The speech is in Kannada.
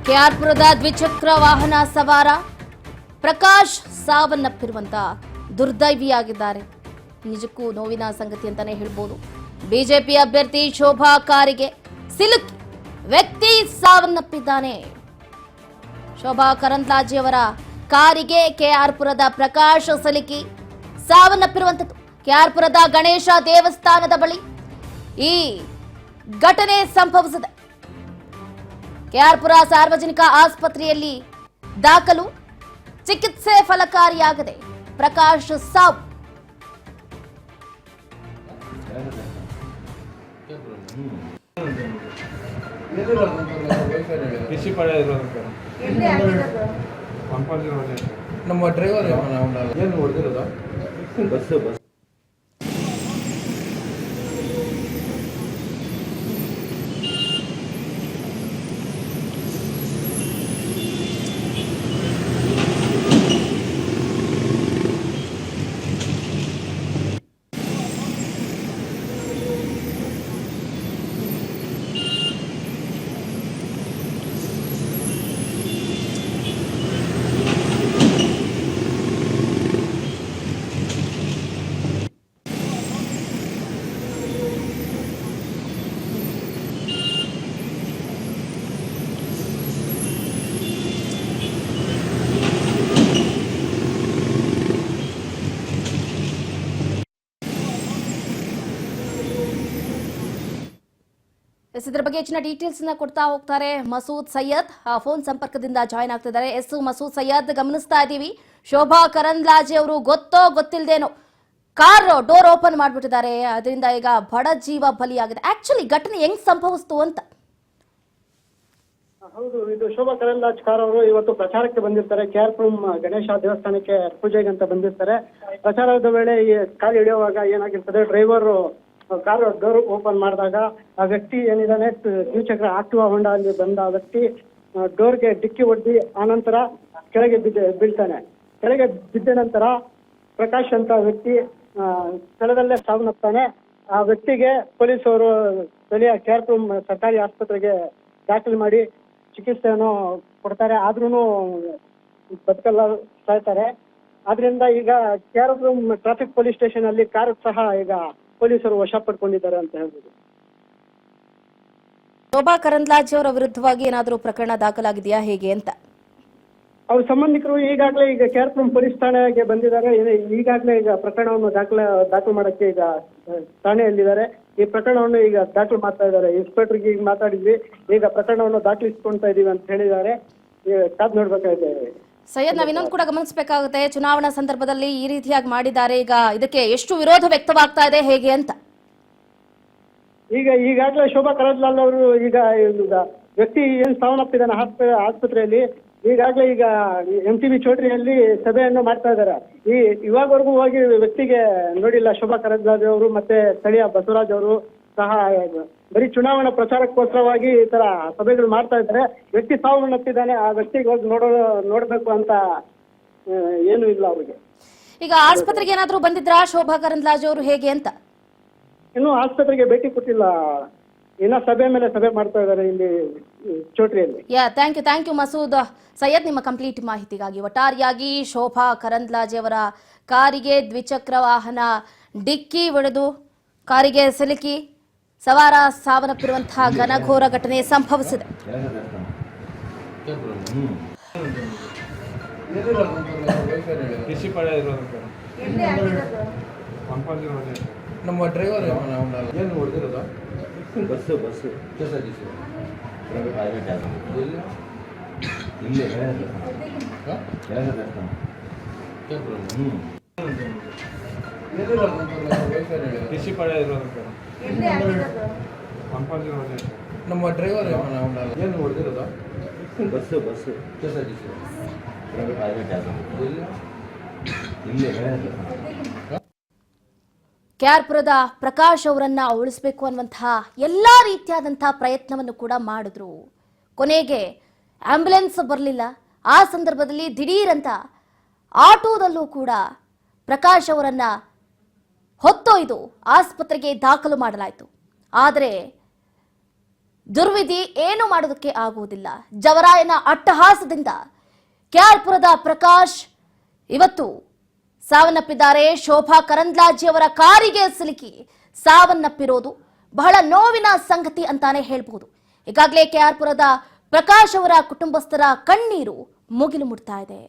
ಕೆಆರ್ಪುರದ ದ್ವಿಚಕ್ರ ವಾಹನ ಸವಾರ ಪ್ರಕಾಶ್ ಸಾವನ್ನಪ್ಪಿರುವಂತ ದುರ್ದೈವಿಯಾಗಿದ್ದಾರೆ. ನಿಜಕ್ಕೂ ನೋವಿನ ಸಂಗತಿ ಅಂತಾನೆ ಹೇಳ್ಬೋದು. ಬಿಜೆಪಿ ಅಭ್ಯರ್ಥಿ ಶೋಭಾ ಕಾರಿಗೆ ಸಿಲುಕಿ ವ್ಯಕ್ತಿ ಸಾವನ್ನಪ್ಪಿದ್ದಾನೆ. ಶೋಭಾ ಕರಂದ್ಲಾಜೆಯವರ ಕಾರಿಗೆ ಕೆಆರ್ಪುರದ ಪ್ರಕಾಶ್ ಸಿಲುಕಿ ಸಾವನ್ನಪ್ಪಿರುವಂತದ್ದು. ಕೆಆರ್ಪುರದ ಗಣೇಶ ದೇವಸ್ಥಾನದ ಬಳಿ ಈ ಘಟನೆ ಸಂಭವಿಸಿದೆ. ಕೆಆರ್ಪುರ ಸಾರ್ವಜನಿಕ ಆಸ್ಪತ್ರೆಯಲ್ಲಿ ದಾಖಲು, ಚಿಕಿತ್ಸೆ ಫಲಕಾರಿಯಾಗದೆ ಪ್ರಕಾಶ್ ಸಾವು. ನಮ್ಮ ಡ್ರೈವರ್ ಏನು ಹೊಡೆದಿರೋದ ಬಸ್ ಇದರ ಬಗ್ಗೆ ಹೆಚ್ಚಿನ ಡೀಟೇಲ್ಸ್ ಕೊಡ್ತಾ ಹೋಗ್ತಾರೆ ಮಸೂದ್ ಸೈಯದ್. ಫೋನ್ ಸಂಪರ್ಕದಿಂದ ಜಾಯ್ನ್ ಆಗ್ತಿದ್ದಾರೆ. ಮಸೂದ್ ಸೈಯದ್, ಗಮನಿಸ್ತಾ ಇದ್ದೀವಿ, ಶೋಭಾ ಕರಂದ್ಲಾಜೆ ಅವರು ಗೊತ್ತೋ ಗೊತ್ತಿಲ್ಲದೇನೋ ಕಾರ್ ಡೋರ್ ಓಪನ್ ಮಾಡಿಬಿಟ್ಟಿದ್ದಾರೆ. ಅದರಿಂದ ಈಗ ಬಡ ಜೀವ ಬಲಿಯಾಗಿದೆ. ಆಕ್ಚುಲಿ ಘಟನೆ ಹೆಂಗ್ ಸಂಭವಿಸ್ತು ಅಂತ? ಹೌದು, ಇದು ಶೋಭಾ ಕರಂದ್ಲಾಜೆ ಕಾರ್ ಅವರು ಇವತ್ತು ಪ್ರಚಾರಕ್ಕೆ ಬಂದಿರ್ತಾರೆ. ಕೆಆರ್ಪುರಂ ಗಣೇಶ ದೇವಸ್ಥಾನಕ್ಕೆ ಪೂಜೆಗೆ ಅಂತ ಬಂದಿರ್ತಾರೆ. ಪ್ರಚಾರದ ವೇಳೆ ಈ ಕಾರ್ ಹಿಡಿಯುವಾಗ ಏನಾಗಿರ್ತದೆ, ಡ್ರೈವರ್ ಕಾರ್ ಡೋರ್ ಓಪನ್ ಮಾಡಿದಾಗ ಆ ವ್ಯಕ್ತಿ ಏನಿದಾನೆ ದ್ವಿಚಕ್ರ ಆಕ್ಟಿವಾ ಹೊಂಡಾ ಅಲ್ಲಿ ಬಂದ ಆ ವ್ಯಕ್ತಿ ಡೋರ್ಗೆ ಡಿಕ್ಕಿ ಹೊಡೆದಿ ಆನಂತರ ಕೆಳಗೆ ಬೀಳ್ತಾನೆ. ಕೆಳಗೆ ಬಿದ್ದ ನಂತರ ಪ್ರಕಾಶ್ ಅಂತ ವ್ಯಕ್ತಿ ಸ್ಥಳದಲ್ಲೇ ಸಾವನ್ನಪ್ತಾನೆ. ಆ ವ್ಯಕ್ತಿಗೆ ಪೊಲೀಸರು ಸ್ಥಳೀಯ ಕೆಆರ್ಪುರಂ ಸರ್ಕಾರಿ ಆಸ್ಪತ್ರೆಗೆ ದಾಖಲು ಮಾಡಿ ಚಿಕಿತ್ಸೆಯನ್ನು ಕೊಡ್ತಾರೆ. ಆದ್ರೂ ಬದುಕಲ್ಲ, ಸಾಯ್ತಾರೆ. ಆದ್ರಿಂದ ಈಗ ಕೆಆರ್ಪುರಂ ಟ್ರಾಫಿಕ್ ಪೊಲೀಸ್ ಸ್ಟೇಷನ್ ಅಲ್ಲಿ ಕಾರ್ ಸಹ ಈಗ ಪೊಲೀಸರು ವಶ ಪಡ್ಕೊಂಡಿದ್ದಾರೆ ಅಂತ ಹೇಳ್ಬೋದು. ಶೋಭಾ ಕರಂದ್ಲಾಜೆ ಅವರ ವಿರುದ್ಧವಾಗಿ ಏನಾದರೂ ಪ್ರಕರಣ ದಾಖಲಾಗಿದೆಯಾ ಹೇಗೆ ಅಂತ? ಅವ್ರ ಸಂಬಂಧಿಕರು ಈಗಾಗಲೇ ಈಗ ಕೆಆರ್ಪುರಂ ಪೊಲೀಸ್ ಠಾಣೆಗೆ ಬಂದಿದ್ದಾರೆ. ಈಗಾಗಲೇ ಈಗ ಪ್ರಕರಣವನ್ನು ದಾಖಲು ಮಾಡಕ್ಕೆ ಈಗ ಠಾಣೆಯಲ್ಲಿದ್ದಾರೆ. ಈ ಪ್ರಕರಣವನ್ನು ಈಗ ದಾಖಲು ಮಾಡ್ತಾ ಇದ್ದಾರೆ. ಇನ್ಸ್ಪೆಕ್ಟರ್ಗೆ ಈಗ ಮಾತಾಡಿದ್ವಿ, ಈಗ ಪ್ರಕರಣವನ್ನು ದಾಖಲಿಸಿಕೊಳ್ತಾ ಇದೀವಿ ಅಂತ ಹೇಳಿದ್ದಾರೆ. ಕಾದ್ ನೋಡ್ಬೇಕಾಗಿದೆ. ಸೈಯದ್, ನಾವ್ ಇನ್ನೊಂದು ಕೂಡ ಗಮನಿಸಬೇಕಾಗುತ್ತೆ, ಚುನಾವಣಾ ಸಂದರ್ಭದಲ್ಲಿ ಈ ರೀತಿಯಾಗಿ ಮಾಡಿದ್ದಾರೆ. ಈಗ ಇದಕ್ಕೆ ಎಷ್ಟು ವಿರೋಧ ವ್ಯಕ್ತವಾಗ್ತಾ ಇದೆ ಹೇಗೆ ಅಂತ? ಈಗಾಗಲೇ ಶೋಭಾ ಕರಂದ್ಲಾಜೆ ಅವರು ಈಗ ವ್ಯಕ್ತಿ ಏನ್ ಸಾವನ್ನಪ್ಪಿದ್ದಾನೆ ಆಸ್ಪತ್ರೆಯಲ್ಲಿ, ಈಗಾಗಲೇ ಈಗ MTB ಚೌಟ್ರಿಯಲ್ಲಿ ಸಭೆಯನ್ನು ಮಾಡ್ತಾ ಇದ್ದಾರೆ. ಇವಾಗವರೆಗೂ ಹೋಗಿ ವ್ಯಕ್ತಿಗೆ ನೋಡಿಲ್ಲ ಶೋಭಾ ಕರಂದ್ಲಾಜೆ ಅವರು ಮತ್ತೆ ಸ್ಥಳೀಯ ಬಸವರಾಜ್ ಅವರು ಸಹ. ಬರೀ ಚುನಾವಣಾ ಪ್ರಚಾರಕ್ಕೋಸ್ಕರವಾಗಿ ಈ ತರ ಸಭೆಗಳು ಮಾಡ್ತಾ ಇದ್ದಾರೆ. ವ್ಯಕ್ತಿ ಸಾವನ್ನಪ್ಪಿದ್ದಾನೆ, ಆ ವ್ಯಕ್ತಿಗೆ ಹೋಗಿ ನೋಡ್ಬೇಕು ಅಂತ ಏನು ಇಲ್ಲ ಅವ್ರಿಗೆ. ಈಗ ಆಸ್ಪತ್ರೆಗೆ ಏನಾದ್ರೂ ಬಂದಿದ್ರಾ ಶೋಭಾ ಕರಂದ್ಲಾಜೆ ಅವರು ಹೇಗೆ ಅಂತ? ಇನ್ನು ಆಸ್ಪತ್ರೆಗೆ ಭೇಟಿ ಕೊಟ್ಟಿಲ್ಲ, ಇನ್ನ ಸಭೆ ಮೇಲೆ ಸಭೆ ಮಾಡ್ತಾ ಇದ್ದಾರೆ ಇಲ್ಲಿ ಚೌಟ್ರಿಯಲ್ಲಿ. ಥ್ಯಾಂಕ್ ಯು ಮಸೂದ್ ಸೈಯದ್, ನಿಮ್ಮ ಕಂಪ್ಲೀಟ್ ಮಾಹಿತಿಗಾಗಿ. ಒಟ್ಟಾರೆಯಾಗಿ ಶೋಭಾ ಕರಂದ್ಲಾಜೆ ಅವರ ಕಾರಿಗೆ ದ್ವಿಚಕ್ರ ವಾಹನ ಡಿಕ್ಕಿ ಹೊಡೆದು ಕಾರಿಗೆ ಸಿಲುಕಿ ಸವಾರ ಸಾವನ್ನಪ್ಪಿರುವಂತಹ ಘನಘೋರ ಘಟನೆ ಸಂಭವಿಸಿದೆ. ನಮ್ಮ ಡ್ರೈವರ್ ಏನು ಹೊಡೆದಿರೋದ ಬಸ್ ನಮ್ಮ ಡ್ರೈವರ್ ಏನು ಹೊಡೆದಿರೋದ ಬಸ್ ಕೆಆರ್ಪುರದ ಪ್ರಕಾಶ್ ಅವರನ್ನ ಉಳಿಸಬೇಕು ಅನ್ನುವಂತಹ ಎಲ್ಲಾ ರೀತಿಯಾದಂತಹ ಪ್ರಯತ್ನವನ್ನು ಕೂಡ ಮಾಡಿದ್ರು. ಕೊನೆಗೆ ಆಂಬ್ಯುಲೆನ್ಸ್ ಬರಲಿಲ್ಲ. ಆ ಸಂದರ್ಭದಲ್ಲಿ ದಿಢೀರಂತ ಆಟೋದಲ್ಲೂ ಕೂಡ ಪ್ರಕಾಶ್ ಅವರನ್ನ ಹೊತ್ತೊಯ್ದು ಆಸ್ಪತ್ರೆಗೆ ದಾಖಲು ಮಾಡಲಾಯಿತು. ಆದರೆ ದುರ್ವಿಧಿ ಏನು ಮಾಡೋದಕ್ಕೆ ಆಗುವುದಿಲ್ಲ. ಜವರಾಯನ ಅಟ್ಟಹಾಸದಿಂದ ಕೆಆರ್ಪುರದ ಪ್ರಕಾಶ್ ಇವತ್ತು ಸಾವನ್ನಪ್ಪಿದ್ದಾರೆ. ಶೋಭಾ ಕರಂದ್ಲಾಜೆ ಅವರ ಕಾರಿಗೆ ಸಿಲುಕಿ ಸಾವನ್ನಪ್ಪಿರೋದು ಬಹಳ ನೋವಿನ ಸಂಗತಿ ಅಂತಾನೆ ಹೇಳ್ಬಹುದು. ಈಗಾಗಲೇ ಕೆಆರ್ಪುರದ ಪ್ರಕಾಶ್ ಅವರ ಕುಟುಂಬಸ್ಥರ ಕಣ್ಣೀರು ಮುಗಿಲು ಮುಟ್ತಾ ಇದೆ.